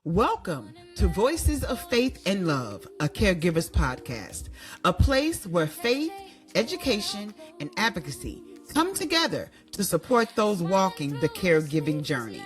Welcome to Voices of Faith and Love, a Caregivers podcast, a place where faith, education, and advocacy come together to support those walking the caregiving journey.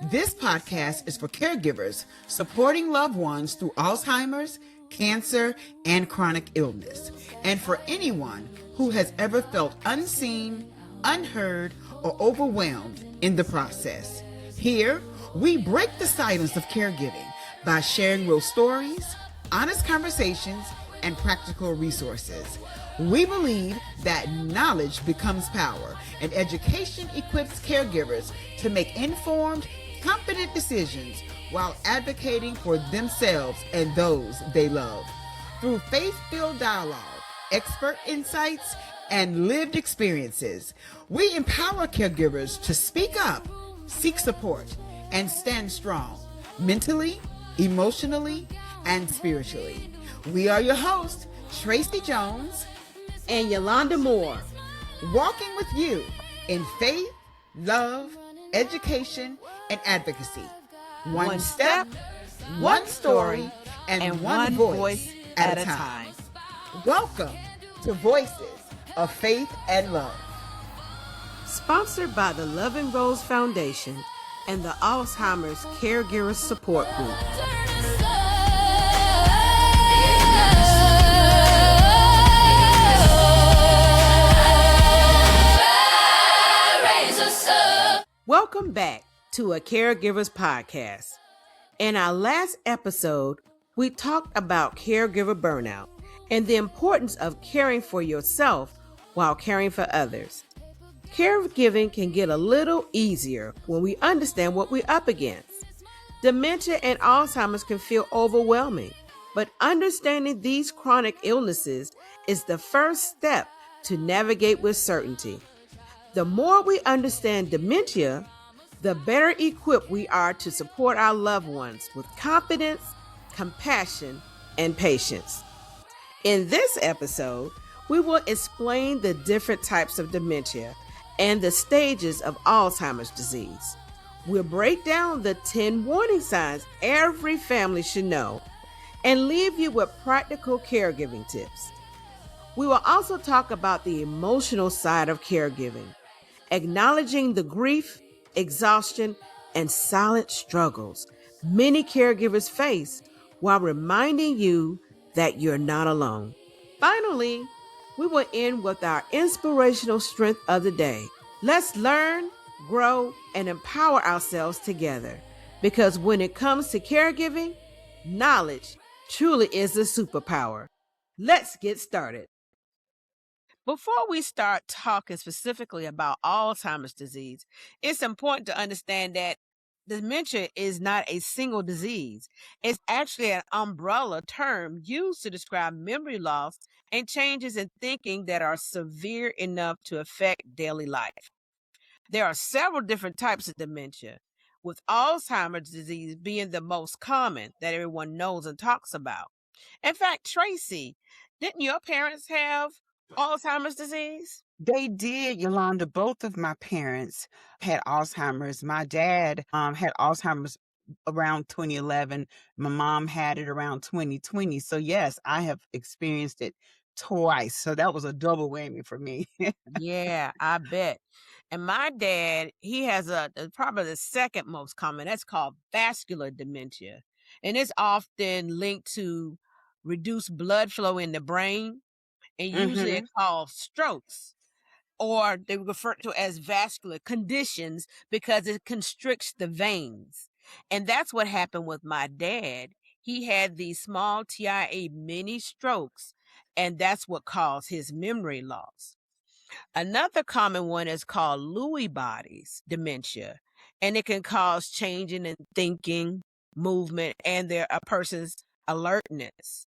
This podcast is for caregivers supporting loved ones through Alzheimer's, cancer, and chronic illness, and for anyone who has ever felt unseen, unheard, or overwhelmed in the process. Here, we break the silence of caregiving by sharing real stories, honest conversations, and practical resources. We believe that knowledge becomes power, and education equips caregivers to make informed, confident decisions while advocating for themselves and those they love. Through faith-filled dialogue, expert insights, and lived experiences, we empower caregivers to speak up, seek support, and stand strong, mentally, emotionally, and spiritually. We are your hosts, Tracey Jones and Yolanda Moore, walking with you in faith, love, education, and advocacy. One step, one story, and one voice at a time. Welcome to Voices of Faith and Love. Sponsored by the Love and Rose Foundation and the Alzheimer's Caregivers Support Group. Welcome back to a Caregivers podcast. In our last episode, we talked about caregiver burnout and the importance of caring for yourself while caring for others. Caregiving can get a little easier when we understand what we're up against. Dementia and Alzheimer's can feel overwhelming, but understanding these chronic illnesses is the first step to navigate with certainty. The more we understand dementia, the better equipped we are to support our loved ones with confidence, compassion, and patience. In this episode, we will explain the different types of dementia and the stages of Alzheimer's disease. We'll break down the 10 warning signs every family should know and leave you with practical caregiving tips. We will also talk about the emotional side of caregiving, acknowledging the grief, exhaustion, and silent struggles many caregivers face while reminding you that you're not alone. Finally, we will end with our inspirational strength of the day. Let's learn, grow, and empower ourselves together, because when it comes to caregiving, knowledge truly is a superpower. Let's get started. Before we start talking specifically about Alzheimer's disease, it's important to understand that dementia is not a single disease. It's actually an umbrella term used to describe memory loss and changes in thinking that are severe enough to affect daily life. There are several different types of dementia, with Alzheimer's disease being the most common that everyone knows and talks about. In fact, Tracey, didn't your parents have Alzheimer's disease? They did, Yolanda. Both of my parents had Alzheimer's. My dad had Alzheimer's around 2011. My mom had it around 2020. So yes, I have experienced it twice. So that was a double whammy for me. Yeah, I bet. And my dad, he has probably the second most common. That's called vascular dementia. And it's often linked to reduced blood flow in the brain, and usually it's called strokes, or they refer to as vascular conditions because it constricts the veins. And that's what happened with my dad. He had these small TIA mini strokes, and that's what caused his memory loss. Another common one is called Lewy bodies dementia, and it can cause changing in thinking, movement, and a person's alertness.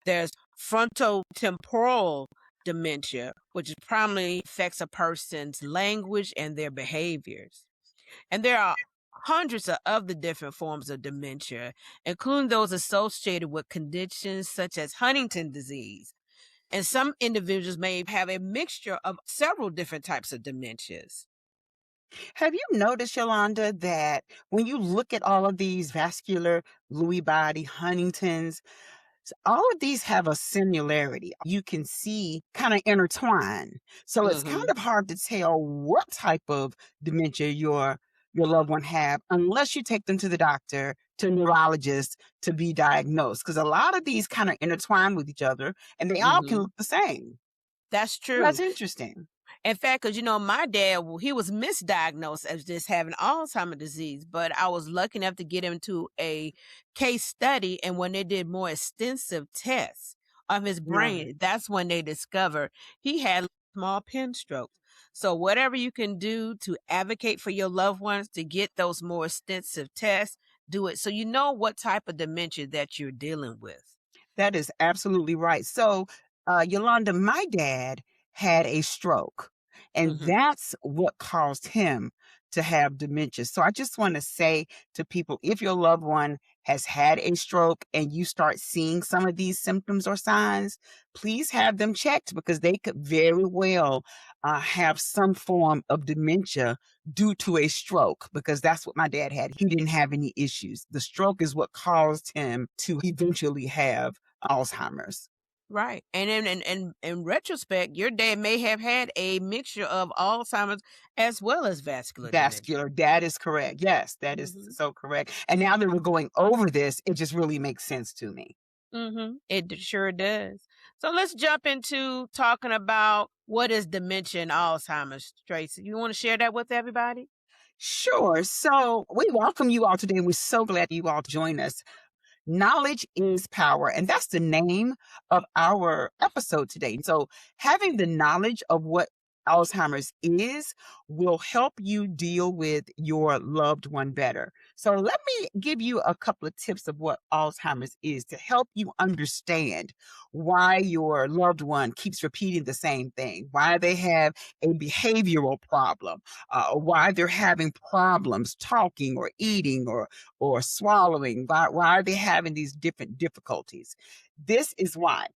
There's frontotemporal dementia, which primarily affects a person's language and their behaviors. And there are hundreds of other different forms of dementia, including those associated with conditions such as Huntington disease. And some individuals may have a mixture of several different types of dementias. Have you noticed, Yolanda, that when you look at all of these vascular Lewy body, Huntington's, all of these have a similarity. You can see kind of intertwine. So it's kind Hmm. of hard to tell what type of dementia your loved one have unless you take them to the doctor, to a neurologist to be diagnosed. Because a lot of these kind of intertwine with each other and they all can Hmm. look the same. That's So that's true. interesting. In fact, because my dad, he was misdiagnosed as just having Alzheimer's disease, but I was lucky enough to get him to a case study. And when they did more extensive tests of his Right. brain, that's when they discovered he had small pen strokes. So, whatever you can do to advocate for your loved ones to get those more extensive tests, do it so you know what type of dementia that you're dealing with. That is absolutely right. So, Yolanda, my dad had a stroke, and Hmm. that's what caused him to have dementia. So, I just want to say to people, if your loved one has had a stroke and you start seeing some of these symptoms or signs, please have them checked because they could very well have some form of dementia due to a stroke, because that's what my dad had. He didn't have any issues. The stroke is what caused him to eventually have Alzheimer's. Right. And in retrospect, your dad may have had a mixture of Alzheimer's as well as vascular dementia. Vascular, that is correct. Yes, that is Hmm. so correct. And now that we're going over this, it just really makes sense to me. Sure does. So let's jump into talking about what is dementia and Alzheimer's, Tracy. You want to share that with everybody? Sure. So we welcome you all today. We're so glad you all join us. Knowledge is power. And that's the name of our episode today. So, having the knowledge of what Alzheimer's is will help you deal with your loved one better. So, let me give you a couple of tips of what Alzheimer's is to help you understand why your loved one keeps repeating the same thing, why they have a behavioral problem, why they're having problems talking or eating or swallowing. Why are they having these different difficulties? This is why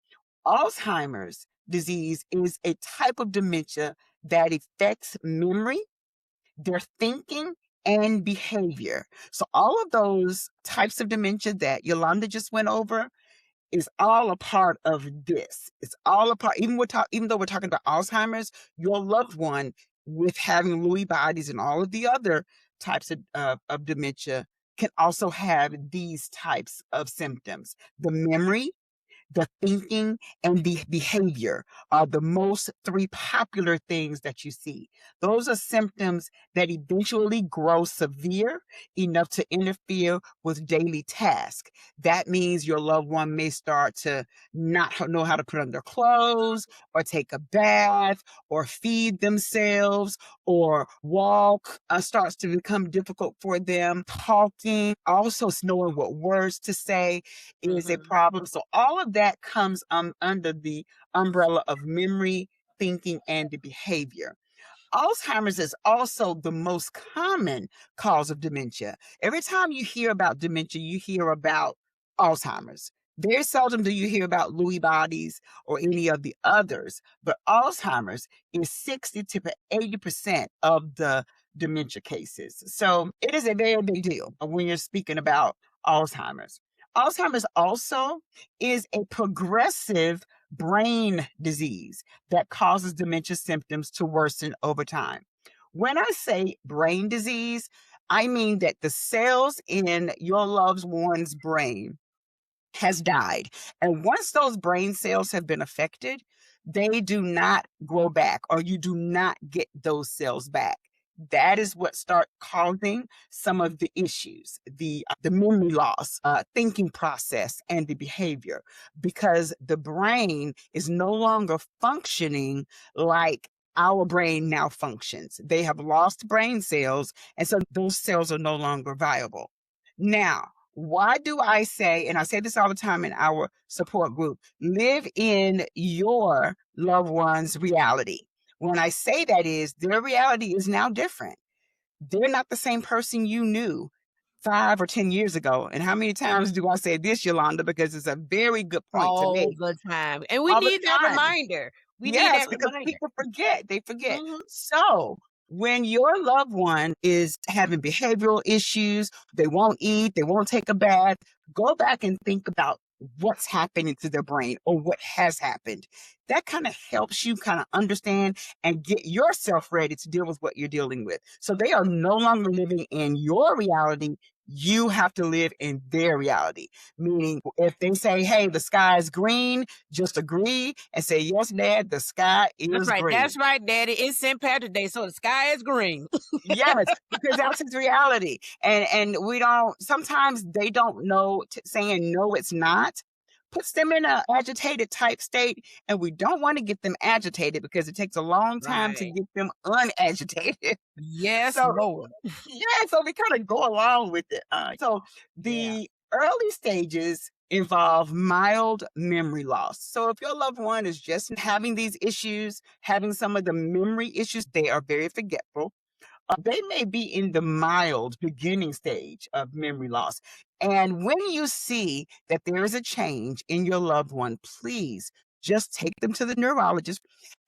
Alzheimer's disease is a type of dementia that affects memory, their thinking, and behavior. So all of those types of dementia that Yolanda just went over is all a part of this. It's all a part, even though we're talking about Alzheimer's, your loved one with having Lewy bodies and all of the other types of dementia can also have these types of symptoms. The memory, the thinking, and the behavior are the most three popular things that you see. Those are symptoms that eventually grow severe enough to interfere with daily tasks. That means your loved one may start to not know how to put on their clothes or take a bath or feed themselves or walk starts to become difficult for them. Talking, also knowing what words to say is a Hmm. problem. So all of that comes under the umbrella of memory, thinking, and the behavior. Alzheimer's is also the most common cause of dementia. Every time you hear about dementia, you hear about Alzheimer's. Very seldom do you hear about Lewy bodies or any of the others, but Alzheimer's is 60 to 80% of the dementia cases. So it is a very big deal when you're speaking about Alzheimer's. Alzheimer's also is a progressive brain disease that causes dementia symptoms to worsen over time. When I say brain disease, I mean that the cells in your loved one's brain has died. And once those brain cells have been affected, they do not grow back or you do not get those cells back. That is what start causing some of the issues, the memory loss, thinking process, and the behavior, because the brain is no longer functioning like our brain now functions. They have lost brain cells, and so those cells are no longer viable. Now, why do I say, and I say this all the time in our support group, live in your loved one's reality? When I say that is their reality is now different. they're not the same person you knew 5 or 10 years ago. And how many times do I say this, Yolanda? Because it's a very good point to All make. the time. And we All the need that time. reminder. We need Yes, that because reminder. people forget. They forget. Mhm. So when your loved one is having behavioral issues, they won't eat, they won't take a bath, go back and think about what's happening to their brain or what has happened. That kind of helps you kind of understand and get yourself ready to deal with what you're dealing with. So they are no longer living in your reality. You have to live in their reality. Meaning, if they say, hey, the sky is green, just agree and say, yes, Dad, the sky is green. That's right, Daddy. It's St. Patrick's Day, so the sky is green. Yes, because that's his reality. And we don't, sometimes they don't know, saying no, it's not, puts them in an agitated type state. And we don't want to get them agitated because it takes a long time to Right. get them unagitated. Yes, So, Lord. yeah, so we kind of go along with it. So Yeah. the early stages involve mild memory loss. So if your loved one is just having these issues, having some of the memory issues, they are very forgetful. They may be in the mild beginning stage of memory loss. And when you see that there is a change in your loved one, please just take them to the neurologist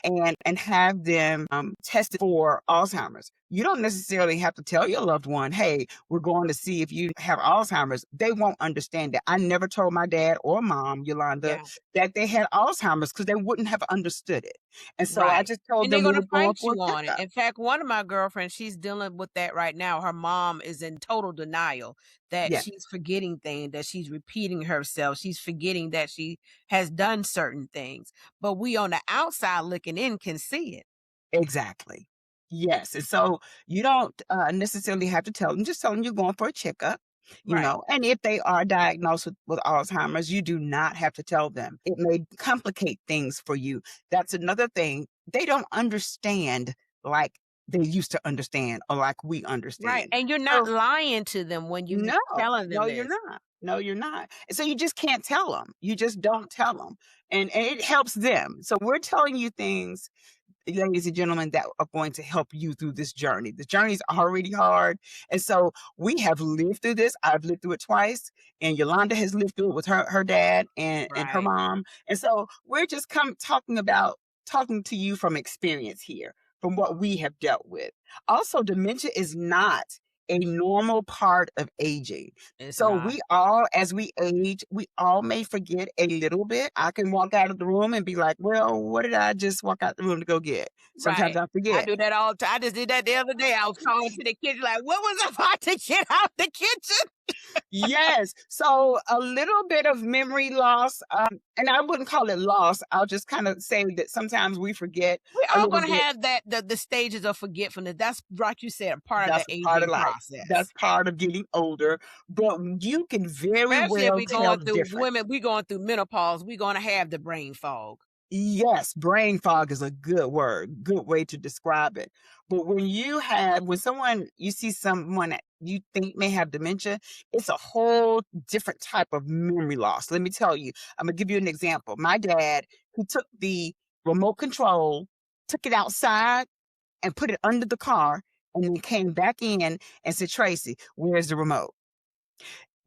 and have them tested for Alzheimer's. You don't necessarily have to tell your loved one, hey, we're going to see if you have Alzheimer's. They won't understand it. I never told my dad or mom, Yolanda, Yeah. that they had Alzheimer's because they wouldn't have understood it. And so I Right. just told And they're them we gonna were going fight for a you on it. checkup. In fact, one of my girlfriends, she's dealing with that right now. Her mom is in total denial that Yeah. she's forgetting things, that she's repeating herself. She's forgetting that she has done certain things. But we on the outside looking in can see it. Exactly. Yes. And so you don't necessarily have to tell them, just tell them you're going for a checkup, Right. and if they are diagnosed with Alzheimer's, you do not have to tell them. It may complicate things for you. That's another thing. They don't understand like they used to understand or like we Right. understand. And you're not So lying to them when you no, telling them no, you're this. not. No, you're not. And so you just can't tell them. You just don't tell them. And it helps them. So we're telling you things, ladies and gentlemen, that are going to help you through this journey. The journey is already hard. And so we have lived through this. I've lived through it twice. And Yolanda has lived through it with her dad and her Right. mom. And so we're just talking to you from experience here, from what we have dealt with. Also, dementia is not a normal part of aging. It's So not. we all, as we age, we all may forget a little bit. I can walk out of the room and be like, well, what did I just walk out the room to go get? Sometimes Right. I I forget. do that all the time. I just did that the other day. I was calling to the kitchen, like, what was I about to get out the kitchen? Yes. So a little bit of memory loss, and I wouldn't call it loss. I'll just kind of say that sometimes we forget We're a all little gonna bit. have that the stages of forgetfulness. That's like you said, a part of the That's a part of aging life. process. That's part of getting older. But you can very Especially if well we tell going the through difference. women, we going through menopause, we gonna have the brain fog. Yes, brain fog is a good word, good way to describe it. But when you see someone that you think may have dementia, it's a whole different type of memory loss. Let me tell you, I'm gonna give you an example. My dad, who took the remote control, took it outside and put it under the car, and then came back in and said, Tracey, where's the remote?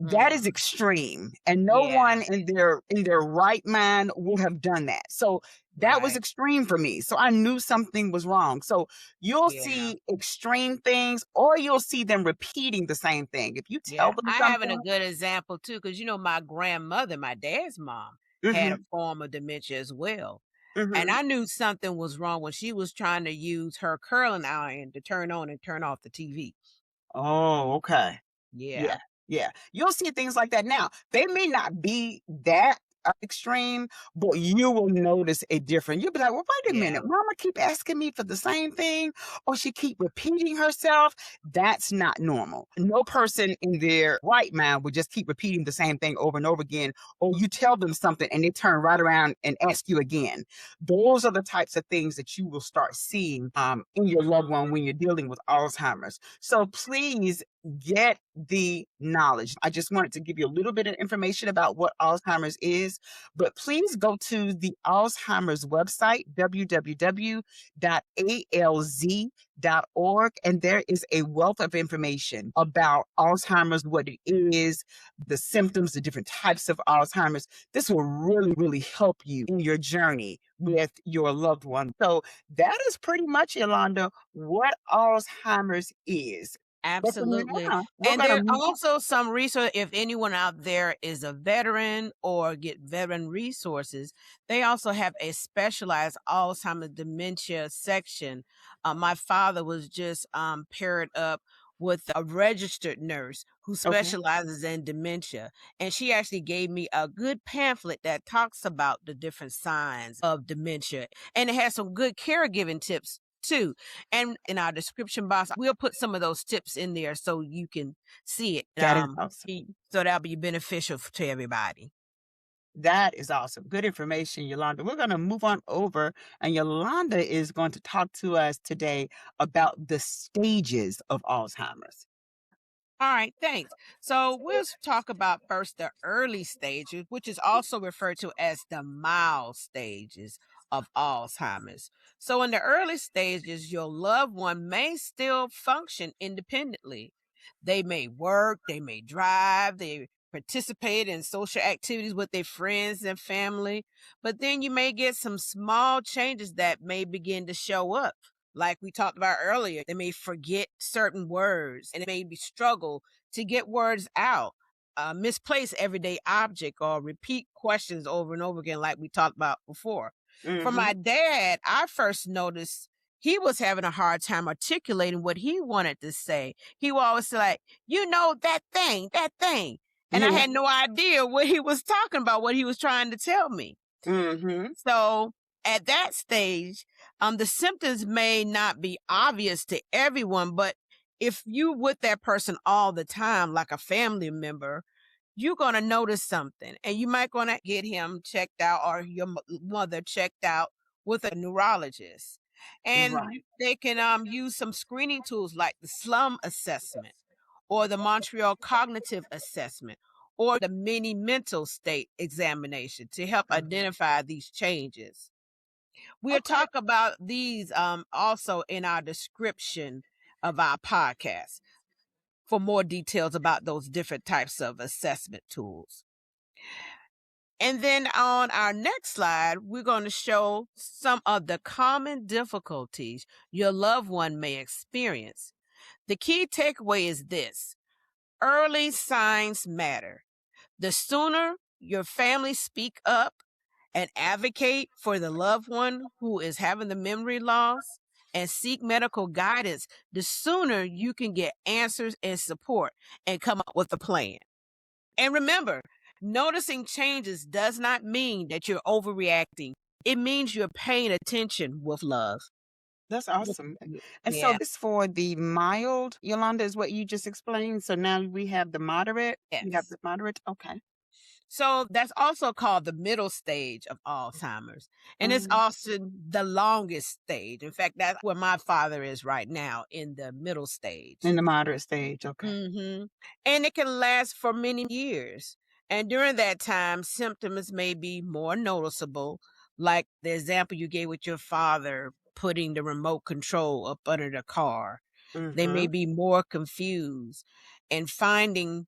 That is Mm, extreme, and no yeah, one in their right mind would have done that. So that was right. extreme for me. So I knew something was wrong. So you'll Yeah, see extreme things, or you'll see them repeating the same thing. If you tell yeah. them I having a something, good example too, because my grandmother, my dad's mom, had a hmm form of dementia as well. And hmm I knew something was wrong when she was trying to use her curling iron to turn on and turn off the TV. oh, okay. Yeah, Yeah, yeah. You'll see things like that now. They may not be that extreme, but you will notice a difference. You'll be like, well, wait a yeah, minute, mama keep asking me for the same thing, or she keep repeating herself. That's not normal. No person in their right mind would just keep repeating the same thing over and over again, or you tell them something and they turn right around and ask you again. Those are the types of things that you will start seeing in your loved one when you're dealing with Alzheimer's. So please get the knowledge. I just wanted to give you a little bit of information about what Alzheimer's is, but please go to the Alzheimer's website, www.alz.org, and there is a wealth of information about Alzheimer's, what it is, the symptoms, the different types of Alzheimer's. This will really, really help you in your journey with your loved one. So that is pretty much, Yolanda, what Alzheimer's is. Absolutely. Now, we're And gonna there's move. also some resource if anyone out there is a veteran or get veteran resources. They also have a specialized Alzheimer's dementia section. My father was just paired up with a registered nurse who Okay. specializes in dementia. And she actually gave me a good pamphlet that talks about the different signs of dementia. And it has some good caregiving tips too. And in our description box, we'll put some of those tips in there so you can see it. That is awesome. So that'll be beneficial to everybody. That is awesome. Good information, Yolanda. We're going to move on over, and Yolanda is going to talk to us today about the stages of Alzheimer's. All right, thanks. So we'll talk about first the early stages, which is also referred to as the mild stages of Alzheimer's. So in the early stages, your loved one may still function independently. They may work, they may drive, they participate in social activities with their friends and family, but then you may get some small changes that may begin to show up. Like we talked about earlier, they may forget certain words and it may be struggle to get words out, misplace everyday object or repeat questions over and over again, like we talked about before. For my dad, I first noticed he was having a hard time articulating what he wanted to say. He would always say, like, that thing, that thing. And I had no idea what he was talking about, what he was trying to tell me. So at that stage, the symptoms may not be obvious to everyone, but if you with that person all the time, like a family member, you're going to notice something and you might going to get him checked out or your mother checked out with a neurologist. And they can use some screening tools like the slum assessment or the Montreal cognitive assessment or the mini mental state examination to help identify these changes. We'll talk about these also in our description of our podcast for more details about those different types of assessment tools. And then on our next slide, we're going to show some of the common difficulties your loved one may experience. The key takeaway is this: early signs matter. The sooner your family speak up and advocate for the loved one who is having the memory loss and seek medical guidance, the sooner you can get answers and support and come up with a plan. And remember, noticing changes does not mean that you're overreacting. It means you're paying attention with love. That's awesome. And so this for the mild, Yolanda, is what you just explained. So now we have the moderate. Yes. We have the moderate. Okay. So that's also called the middle stage of Alzheimer's. And it's also the longest stage. In fact, that's where my father is right now, in the middle stage. In the moderate stage. Okay. And it can last for many years. And during that time, symptoms may be more noticeable, like the example you gave with your father putting the remote control up under the car. They may be more confused and finding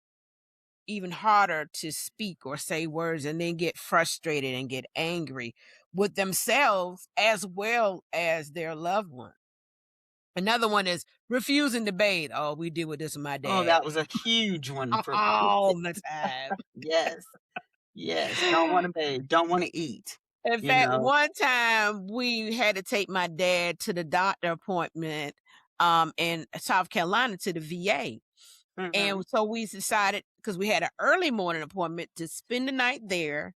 even harder to speak or say words, and then get frustrated and get angry with themselves as well as their loved one. Another one is refusing to bathe. Oh, we deal with this with my dad. Oh, that was a huge one for all the time. Yes. Don't want to bathe. Don't want to eat. In fact, one time we had to take my dad to the doctor appointment in South Carolina to the VA. And so we decided, because we had an early morning appointment, to spend the night there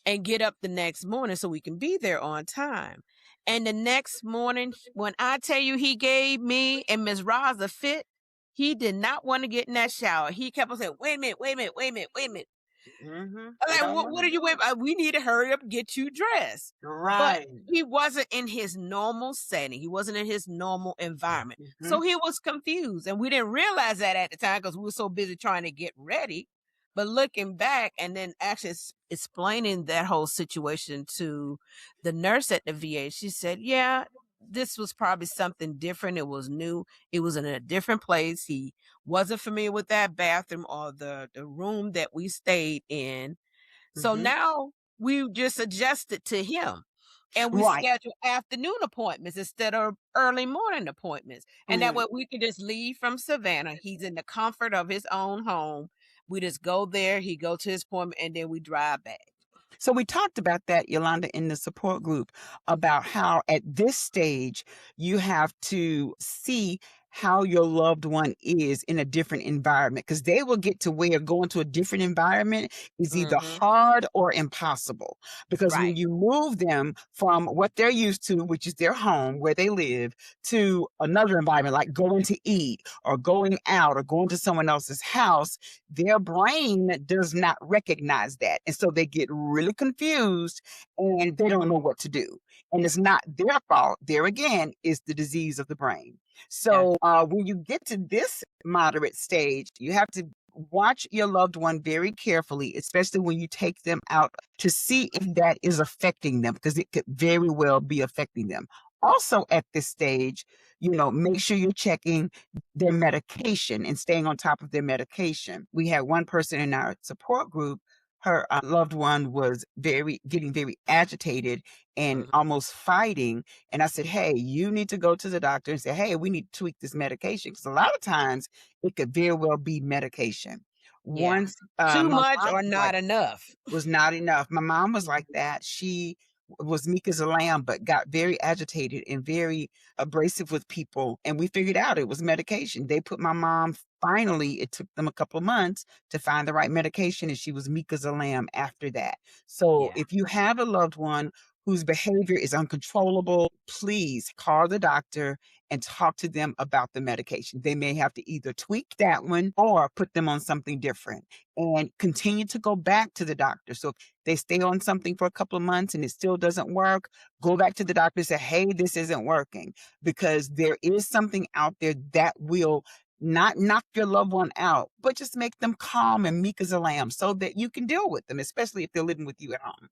and get up the next morning so we can be there on time. And the next morning, when I tell you he gave me and Ms. Roz a fit, he did not want to get in that shower. He kept on saying, wait a minute. They Like, don't what are know. you waiting? We need to hurry up and get you dressed. But Right. he wasn't in his normal setting. He wasn't in his normal environment. Mhm. So he was confused. And we didn't realize that at the time because we were so busy trying to get ready. But looking back and then actually explaining that whole situation to the nurse at the VA, she said, yeah, this was probably something different. It was new. It was in a different place. He wasn't familiar with that bathroom or the room that we stayed in. So Mhm. now we just adjusted to him and we Right. schedule afternoon appointments instead of early morning appointments. And that Mm. way we can just leave from Savannah. He's in the comfort of his own home. We just go there, he go to his appointment, and then we drive back. So we talked about that, Yolanda, in the support group about how at this stage you have to see how your loved one is in a different environment because they will get to where going to a different environment is either Mm-hmm. hard or impossible. Because when Right. you move them from what they're used to, which is their home where they live, to another environment like going to eat or going out or going to someone else's house, their brain does not recognize that. And so they get really confused and they don't know what to do. And it's not their fault. There again is the disease of the brain. That's So when you get to this moderate stage, you have to watch your loved one very carefully, especially when you take them out to see if that is affecting them, because it could very well be affecting them. Also, at this stage, make sure you're checking their medication and staying on top of their medication. We had one person in our support group, her loved one was getting very agitated and mhm. almost fighting. And I said, hey, you need to go to the doctor and say, hey, we need to tweak this medication. Because a lot of times it could very well be medication. Yeah. Once Too my much mom or not enough. was not enough. My mom was like that. She was meek as a lamb, but got very agitated and very abrasive with people. And we figured out it was medication. They put my mom, finally, it took them a couple of months to find the right medication, and she was meek as a lamb after that. So Yeah. if you have a loved one whose behavior is uncontrollable, please call the doctor and talk to them about the medication. They may have to either tweak that one or put them on something different and continue to go back to the doctor. So if they stay on something for a couple of months and it still doesn't work, go back to the doctor and say, hey, this isn't working, because there is something out there that will not knock your loved one out, but just make them calm and meek as a lamb so that you can deal with them, especially if they're living with you at home.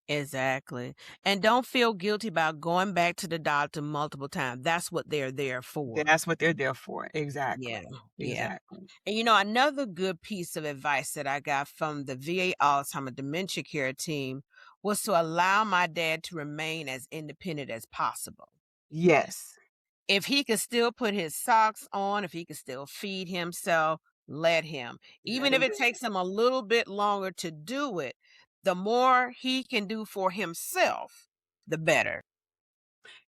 Exactly. And don't feel guilty about going back to the doctor multiple times. That's what they're there for. That's what they're there for. Yeah. Exactly. Yeah. Exactly. And another good piece of advice that I got from the VA Alzheimer dementia care team was to allow my dad to remain as independent as possible. Yes. If he could still put his socks on, if he could still feed himself, let him. Even if it takes him a little bit longer to do it, the more he can do for himself, the better.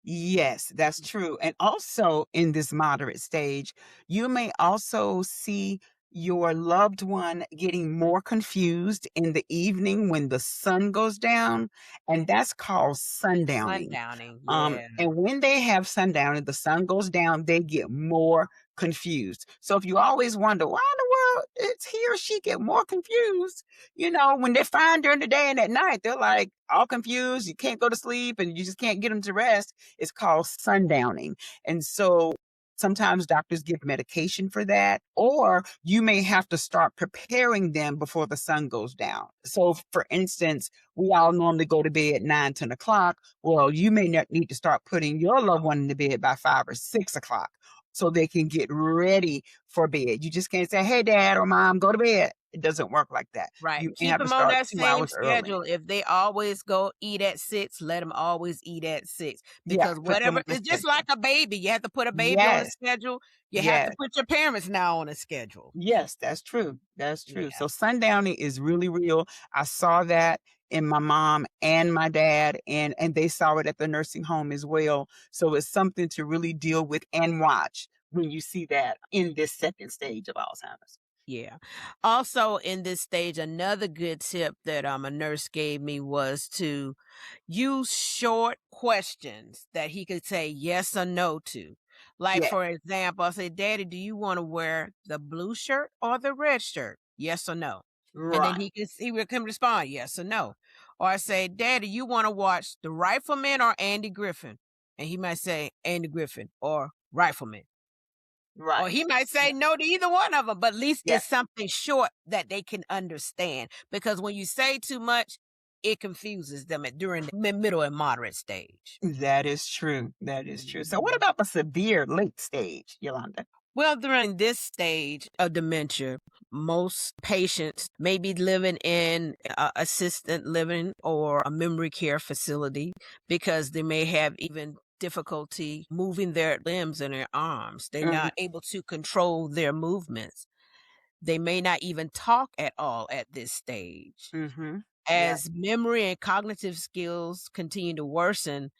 Yes, that's true. And also in this moderate stage, you may also see your loved one getting more confused in the evening when the sun goes down, and that's called sundowning. Sundowning, yeah. And when they have sundown and the sun goes down, they get more confused. So if you always wonder why in the world it's he or she get more confused, when they're fine during the day and at night, they're like all confused. You can't go to sleep and you just can't get them to rest. It's called sundowning. And so sometimes doctors give medication for that, or you may have to start preparing them before the sun goes down. So, for instance, we all normally go to bed at 9, 10 o'clock. Well, you may not need to start putting your loved one in the bed by 5 or 6 o'clock so they can get ready for bed. You just can't say, hey, dad or mom, go to bed. It doesn't work like that. Right. You may Keep have to them on start that 2 same hours early. schedule. If they always go eat at 6, let them always eat at 6. Yeah, Because put them whatever, on the it's just schedule. like a baby. You have to put a baby on a Yes, schedule. You have to yes. put your parents now on a schedule. Yes, that's true. That's true. Yeah. So sundowning is really real. I saw that in my mom and my dad, and they saw it at the nursing home as well. So it's something to really deal with and watch when you see that in this second stage of Alzheimer's. Yeah. Also, in this stage, another good tip that a nurse gave me was to use short questions that he could say yes or no to. Like, Yeah. for example, I say, Daddy, do you want to wear the blue shirt or the red shirt? Yes or no? And then Right. he will come respond yes or no. Or I say, Daddy, you want to watch the Rifleman or Andy Griffin? And he might say Andy Griffin or Rifleman. Or Right. he might say Yeah. no to either one of them, but at least Yeah. it's something short that they can understand. Because when you say too much, it confuses them during the middle and moderate stage. That is true. That is true. So what Mhm. about the severe late stage, Yolanda? Well, during this stage of dementia, most patients may be living in assisted living or a memory care facility because they may have even difficulty moving their limbs and their arms. They're Mm-hmm. not able to control their movements. They may not even talk at all at this stage. Mm-hmm. Yeah. As memory and cognitive skills continue to worsen,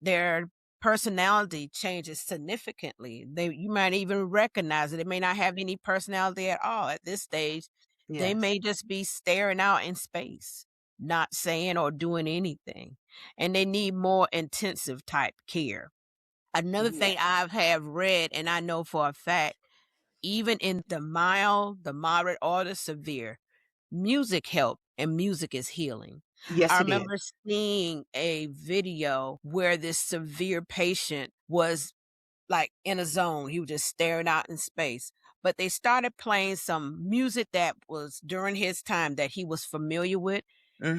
their personality changes significantly. You might even recognize it. They may not have any personality at all at this stage. They Yes. may just be staring out in space, not saying or doing anything. And they need more intensive type care. Another Yeah. thing I have read, and I know for a fact, even in the mild, the moderate, or the severe, music help and music is healing. Yes, I it is. remember seeing a video where this severe patient was like in a zone. He was just staring out in space. But they started playing some music that was during his time that he was familiar with,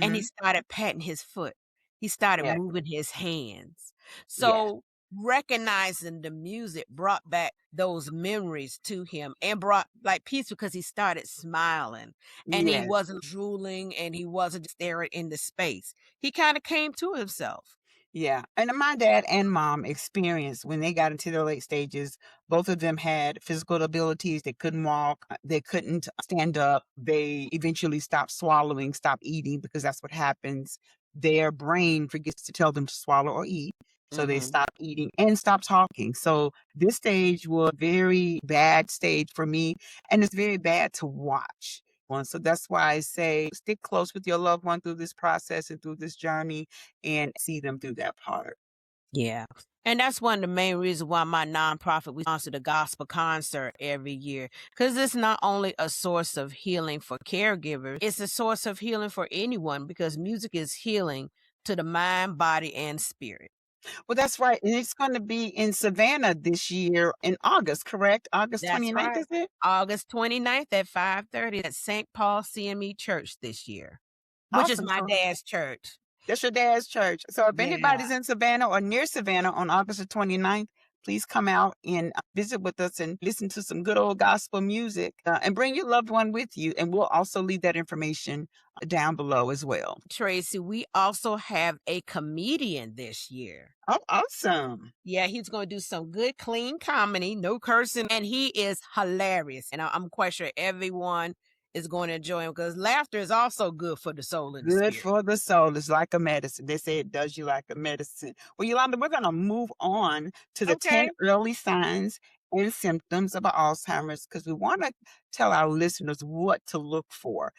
and he Mm-hmm. started patting his foot. He started Yeah. moving his hands. Yeah. So recognizing the music brought back those memories to him and brought like peace because he started smiling and he Yes. wasn't drooling and he wasn't staring into space. He kind of came to himself. Yeah. And my dad and mom experienced when they got into their late stages, both of them had physical abilities. They couldn't walk, they couldn't stand up. They eventually stopped swallowing, stopped eating because that's what happens. Their brain forgets to tell them to swallow or eat. So they Hmm. stop eating and stop talking. So this stage was a very bad stage for me. And it's very bad to watch. So that's why I say stick close with your loved one through this process and through this journey and see them through that part. Yeah. And that's one of the main reasons why my nonprofit, we sponsor the gospel concert every year. Because it's not only a source of healing for caregivers, it's a source of healing for anyone because music is healing to the mind, body, and spirit. Well, that's right. And it's going to be in Savannah this year in August, correct? August That's 29th, right. is it? August 29th at 5:30 at St. Paul CME Church this year, which is Awesome. my So dad's church. that's your dad's church. So if Yeah. anybody's in Savannah or near Savannah on August the 29th, please come out and visit with us and listen to some good old gospel music and bring your loved one with you. And we'll also leave that information down below as well. Tracy, we also have a comedian this year. Oh, awesome. Yeah, he's going to do some good, clean comedy, no cursing, and he is hilarious. And I'm quite sure everyone is going to enjoy him because laughter is also good for the soul and the Good spirit. for the soul. It's like a medicine. They say it does you like a medicine. Well, Yolanda, we're going to move on to the 10 Okay. early signs and symptoms of Alzheimer's because we want to tell our listeners what to look for.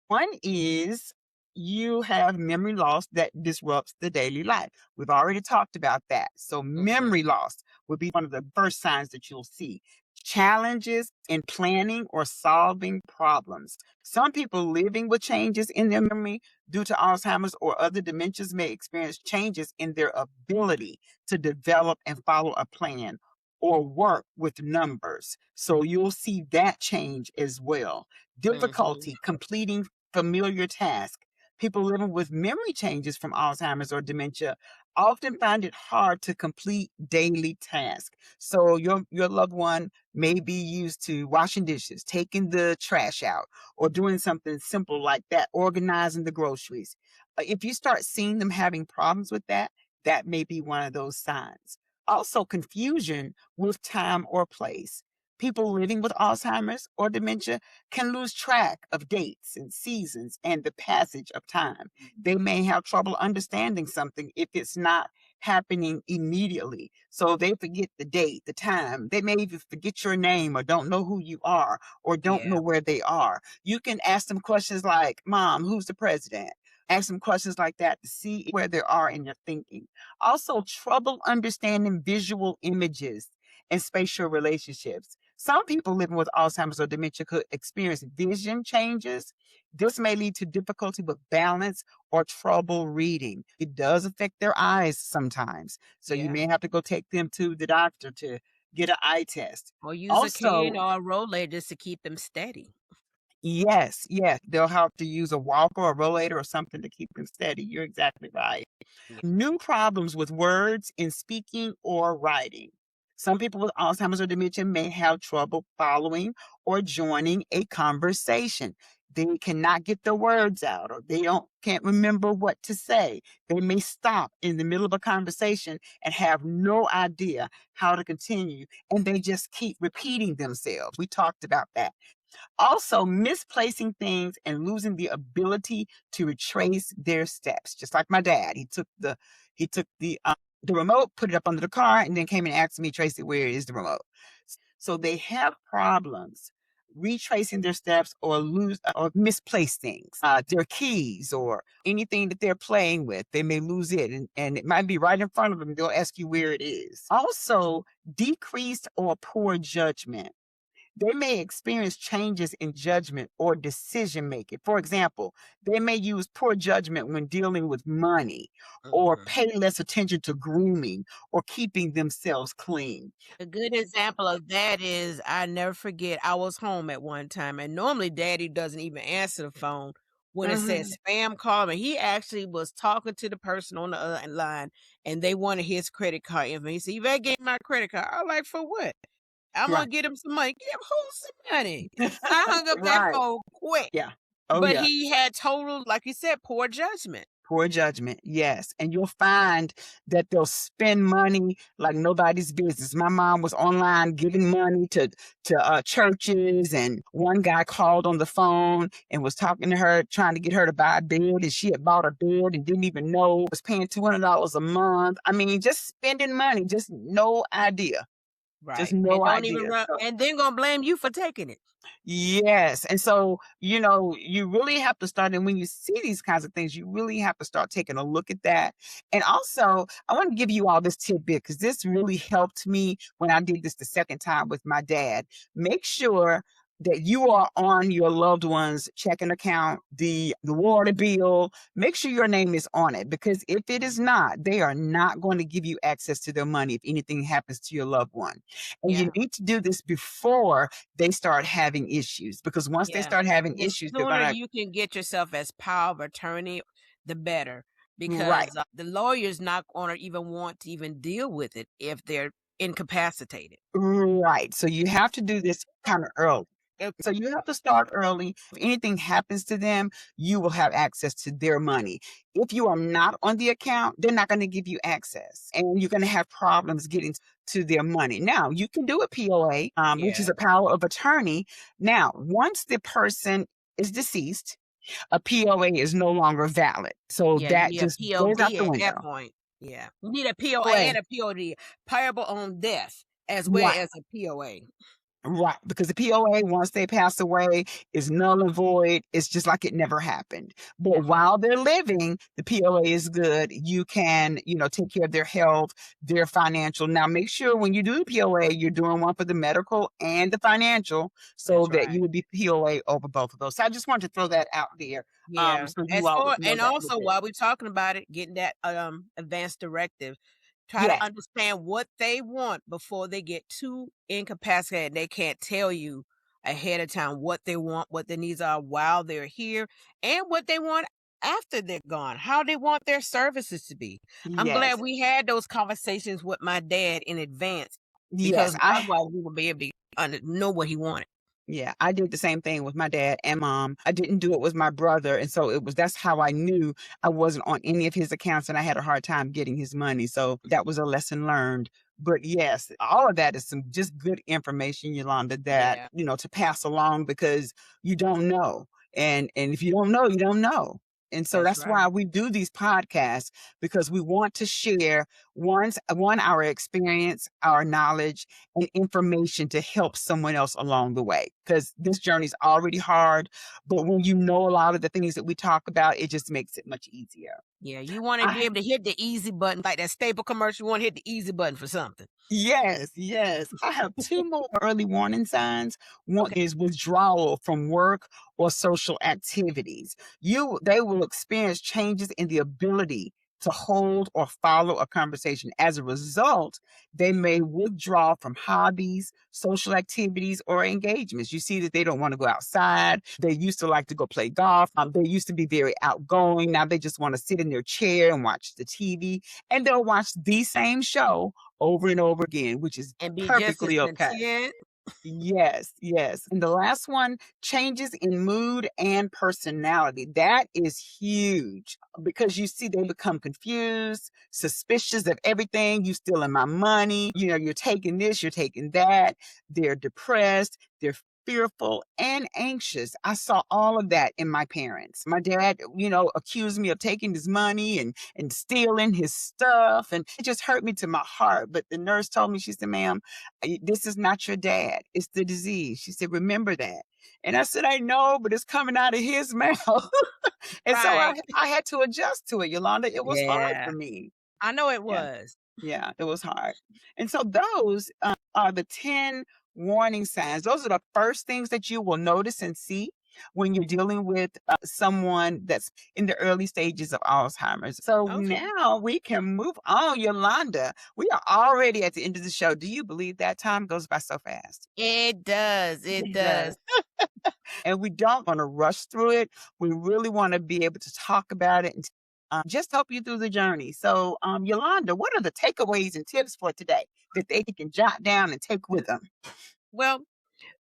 One is you have memory loss that disrupts the daily life. We've already talked about that. So, Mhm. memory loss would be one of the first signs that you'll see. Challenges in planning or solving problems. Some people living with changes in their memory due to Alzheimer's or other dementias may experience changes in their ability to develop and follow a plan or work with numbers. So you'll see that change as well. Mhm. Difficulty completing familiar tasks. People living with memory changes from Alzheimer's or dementia often find it hard to complete daily tasks. So your loved one may be used to washing dishes, taking the trash out, or doing something simple like that, organizing the groceries. If you start seeing them having problems with that, that may be one of those signs. Also, confusion with time or place. People living with Alzheimer's or dementia can lose track of dates and seasons and the passage of time. They may have trouble understanding something if it's not happening immediately. So they forget the date, the time. They may even forget your name or don't know who you are or don't Yeah. know where they are. You can ask them questions like, Mom, who's the president? Ask them questions like that to see where they are in your thinking. Also, trouble understanding visual images and spatial relationships. Some people living with Alzheimer's or dementia could experience vision changes. This may lead to difficulty with balance or trouble reading. It does affect their eyes sometimes. So you Yeah. may have to go take them to the doctor to get an eye test. Or use a cane Also, or a rollator just to keep them steady. yes, yes, they'll have to use a walker or rollator or something to keep them steady. You're exactly right. Yeah. New problems with words in speaking or writing. Some people with Alzheimer's or dementia may have trouble following or joining a conversation. They cannot get the words out, or they can't remember what to say. They may stop in the middle of a conversation and have no idea how to continue, and they just keep repeating themselves. We talked about that. Also, misplacing things and losing the ability to retrace their steps. Just like my dad, he took the remote, put it up under the car, and then came and asked me, Tracy, where is the remote? So they have problems retracing their steps or misplace things, their keys or anything that they're playing with. They may lose it, and it might be right in front of them. They'll ask you where it is. Also, decreased or poor judgment. They may experience changes in judgment or decision making. For example, they may use poor judgment when dealing with money or Mhm. pay less attention to grooming or keeping themselves clean. A good example of that is I never forget, I was home at one time, and normally Daddy doesn't even answer the phone when it says Mhm. spam call, and he actually was talking to the person on the other line, and they wanted his credit card information. He said, "You better get my credit card." I was like, "For what?" I'm Right. gonna get him some money. Give who some money? I hung up that Right. phone quick. Yeah. Oh, But yeah. he had total, like you said, poor judgment. Poor judgment. Yes. And you'll find that they'll spend money like nobody's business. My mom was online giving money to churches, and one guy called on the phone and was talking to her, trying to get her to buy a bed, and she had bought a bed and didn't even know, was paying $200 a month. I mean, just spending money, just no idea. Just Right. And no don't even idea. run, So and then gonna blame you for taking it. yes. And so, you really have to start. And when you see these kinds of things, you really have to start taking a look at that. And also, I want to give you all this tidbit because this really helped me when I did this the second time with my dad. Make sure that you are on your loved one's checking account, the water bill. Make sure your name is on it, because if it is not, they are not going to give you access to their money if anything happens to your loved one. And you Yeah. need to do this before they start having issues, because once they Yeah. start having The issues, they're sooner gonna you can get yourself as power of attorney, the better. right, Because the lawyer's not gonna even want to even deal with it if they're incapacitated. right. So you have to do this kind of early. So you have to start early. If anything happens to them, you will have access to their money. If you are not on the account, they're not going to give you access, and you're going to have problems getting to their money. Now, you can do a POA, which Yeah. is a power of attorney. Now, once the person is deceased, a POA is no longer valid. So Yeah, you that need a just goes out POD the at that window. point. Yeah. You need a POA POA, and a POD, payable on death, as well right. as a POA. Right, because the POA, once they pass away, is null and void. It's just like it never happened. But Yeah. while they're living, the POA is good. You can, take care of their health, their financial. Now, make sure when you do the POA, you're doing one for the medical and the financial, so That's that you right. would be POA over both of those. So I just wanted to throw that out there, Yeah. so you As all far would know and that with also it. while we're talking about it, getting that advanced directive, try to Yes, understand what they want before they get too incapacitated. They can't tell you ahead of time what they want, what their needs are while they're here, and what they want after they're gone, how they want their services to be. I'm glad yes, we had those conversations with my dad in advance, yes. because otherwise we would be able to know what he wanted. Yeah, I did the same thing with my dad and mom. I didn't do it with my brother. And so that's how I knew I wasn't on any of his accounts, and I had a hard time getting his money. So that was a lesson learned. But yes, all of that is some just good information, Yolanda, that, Yeah, to pass along, because you don't know. And if you don't know, you don't know. And so that's that's right. why we do these podcasts, because we want to share our experience, our knowledge, and information to help someone else along the way. Because this journey is already hard, but when you know a lot of the things that we talk about, it just makes it much easier. Yeah, you want to be able to hit the easy button, like that staple commercial. You want to hit the easy button for something. Yes, yes. I have two more early warning signs. One Okay. is withdrawal from work or social activities. They will experience changes in the ability to hold or follow a conversation. As a result, they may withdraw from hobbies, social activities, or engagements. You see that they don't want to go outside. They used to like to go play golf. They used to be very outgoing. Now they just want to sit in their chair and watch the TV, and they'll watch the same show over and over again, which is And be just as perfectly okay. content. Yes, yes. And the last one, changes in mood and personality. That is huge because you see they become confused, suspicious of everything. You stealing my money. You're taking this, you're taking that. They're depressed. They're fearful and anxious. I saw all of that in my parents. My dad, accused me of taking his money and stealing his stuff. And it just hurt me to my heart. But the nurse told me, she said, ma'am, this is not your dad. It's the disease. She said, remember that. And I said, I know, but it's coming out of his mouth. And so Right. I had to adjust to it, Yolanda. It was hard Yeah. for me. I know it Yeah. was. Yeah, it was hard. And so those are the 10 warning signs. Those are the first things that you will notice and see when you're dealing with someone that's in the early stages of Alzheimer's. So Okay. now we can move on, Yolanda. We are already at the end of the show. Do you believe that time goes by so fast? It does. It does. And we don't want to rush through it. We really want to be able to talk about it and just help you through the journey. So, Yolanda, what are the takeaways and tips for today that they can jot down and take with them? Well,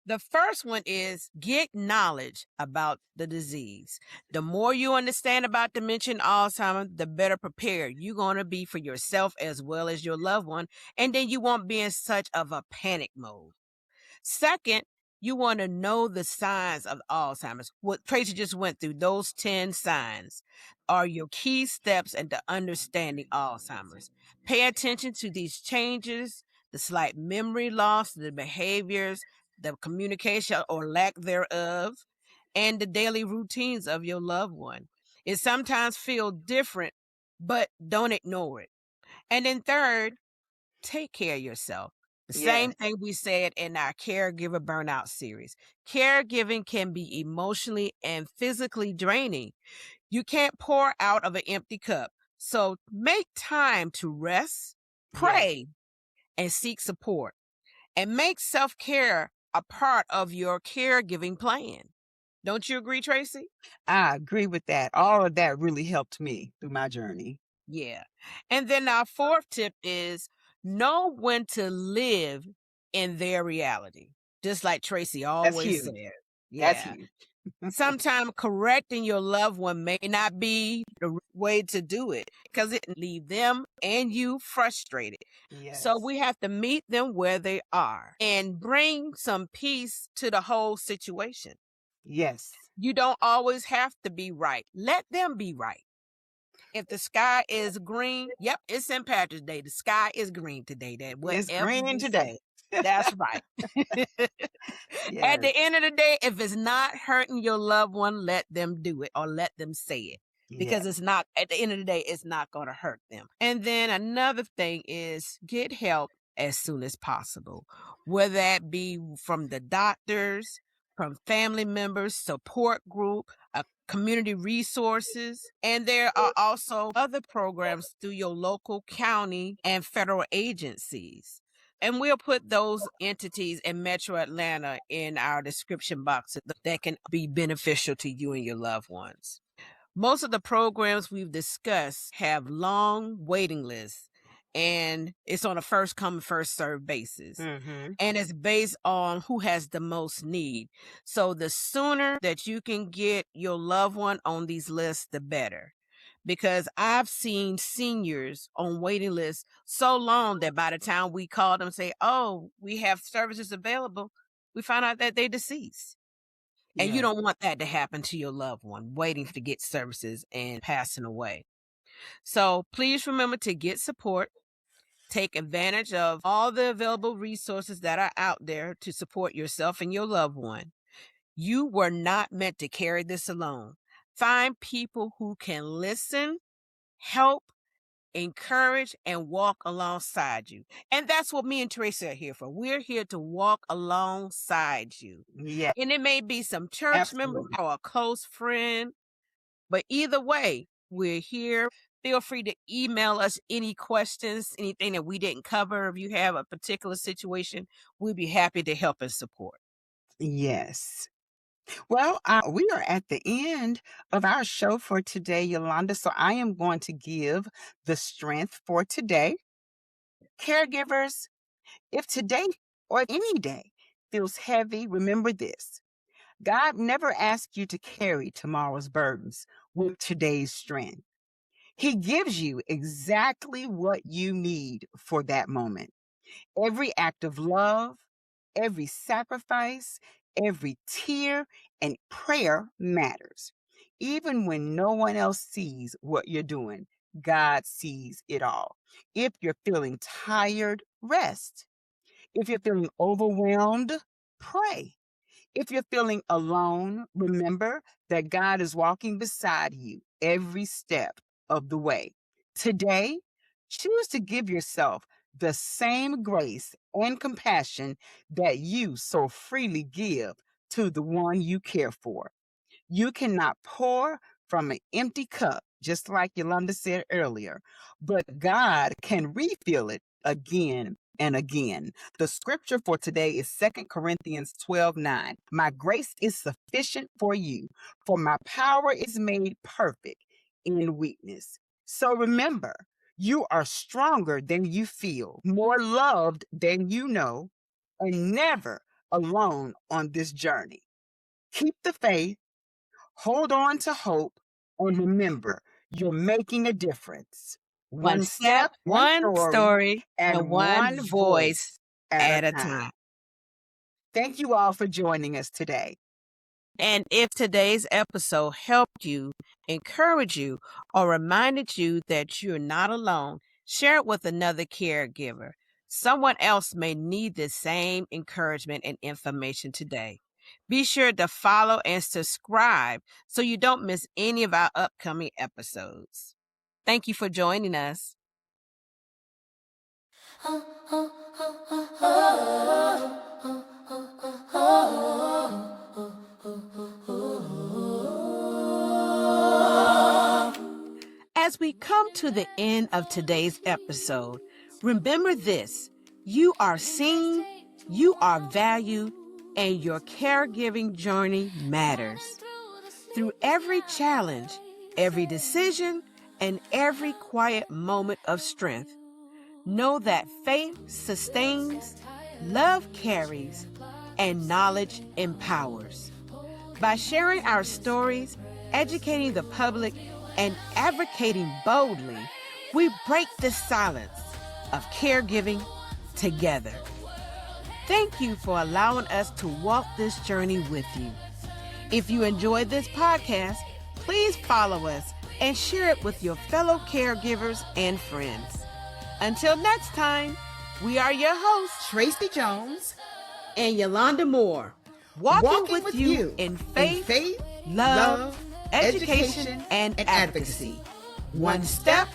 the first one is get knowledge about the disease. The more you understand about dementia and Alzheimer, the better prepared you're going to be for yourself as well as your loved one. And then you won't be in such of a panic mode. Second, you want to know the signs of Alzheimer's. What Tracey just went through, those 10 signs are your key steps into understanding Alzheimer's. Pay attention to these changes, the slight memory loss, the behaviors, the communication or lack thereof, and the daily routines of your loved one. It sometimes feels different, but don't ignore it. And then third, take care of yourself. The same thing we said in our Caregiver Burnout series. Caregiving can be emotionally and physically draining. You can't pour out of an empty cup. So make time to rest, pray, and seek support. And make self-care a part of your caregiving plan. Don't you agree, Tracey? I agree with that. All of that really helped me through my journey. Yeah. And then our fourth tip is know when to live in their reality. Just like Tracey always said. That's Yeah. huge. Sometimes correcting your loved one may not be the way to do it because it leave them and you frustrated. Yes. So we have to meet them where they are and bring some peace to the whole situation. Yes. You don't always have to be right. Let them be right. If the sky is green, yep, it's St. Patrick's Day. The sky is green today. It's green today. That's right. At the end of the day, if it's not hurting your loved one, let them do it or let them say it. Because it's not, at the end of the day, it's not going to hurt them. And then another thing is get help as soon as possible, whether that be from the doctors, from family members, support group, community resources. And there are also other programs through your local county and federal agencies. And we'll put those entities in Metro Atlanta in our description box that can be beneficial to you and your loved ones. Most of the programs we've discussed have long waiting lists, and it's on a first come, first served basis. Mm-hmm. And it's based on who has the most need. So the sooner that you can get your loved one on these lists, the better. Because I've seen seniors on waiting lists so long that by the time we call them and say, oh, we have services available, we find out that they're deceased. And you don't want that to happen to your loved one, waiting to get services and passing away. So please remember to get support. Take advantage of all the available resources that are out there to support yourself and your loved one. You were not meant to carry this alone. Find people who can listen help, encourage, and walk alongside you. And that's what me and Tracey are here for. We're here to walk alongside you. Yeah, And it may be some church member absolutely. or a close friend, but either way, we're here. Feel free to email us any questions, anything that we didn't cover. If you have a particular situation, we'd be happy to help and support. Yes. Well, we are at the end of our show for today, Yolanda. So I am going to give the strength for today. Caregivers, if today or any day feels heavy, remember this. God never asked you to carry tomorrow's burdens with today's strength. He gives you exactly what you need for that moment. Every act of love, every sacrifice, every tear and prayer matters. Even when no one else sees what you're doing, God sees it all. If you're feeling tired, rest. If you're feeling overwhelmed, pray. If you're feeling alone, remember that God is walking beside you every step of the way. Today, choose to give yourself the same grace and compassion that you so freely give to the one you care for. You cannot pour from an empty cup, just like Yolanda said earlier, but God can refill it again and again. The scripture for today is 2 Corinthians 12:9. My grace is sufficient for you, for my power is made perfect in weakness. So remember, you are stronger than you feel, more loved than you know, and never alone on this journey. Keep the faith. Hold on to hope and remember, you're making a difference. One One step, step, one one story, story, and and one one voice voice at a at a time. time. Thank you all for joining us today. And if today's episode helped you, encouraged you, or reminded you that you're not alone, share it with another caregiver. Someone else may need the same encouragement and information today. Be sure to follow and subscribe so you don't miss any of our upcoming episodes. Thank you for joining us. As we come to the end of today's episode, remember this: you are seen, you are valued, and your caregiving journey matters. Through every challenge, every decision, and every quiet moment of strength, know that faith sustains, love carries, and knowledge empowers. By sharing our stories, educating the public, and advocating boldly, we break the silence of caregiving together. Thank you for allowing us to walk this journey with you. If you enjoyed this podcast, please follow us and share it with your fellow caregivers and friends. Until next time, we are your hosts, Tracey Jones and Yolanda Moore, walking with you in faith, love, education, and advocacy. One step,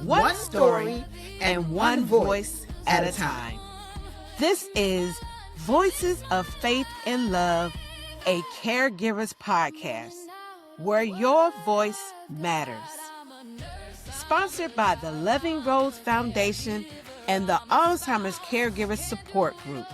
one story, and one voice at a time. This is Voices of Faith and Love, a Caregivers podcast, where your voice matters. Sponsored by the Loving Rose Foundation and the Alzheimer's Caregivers Support Group.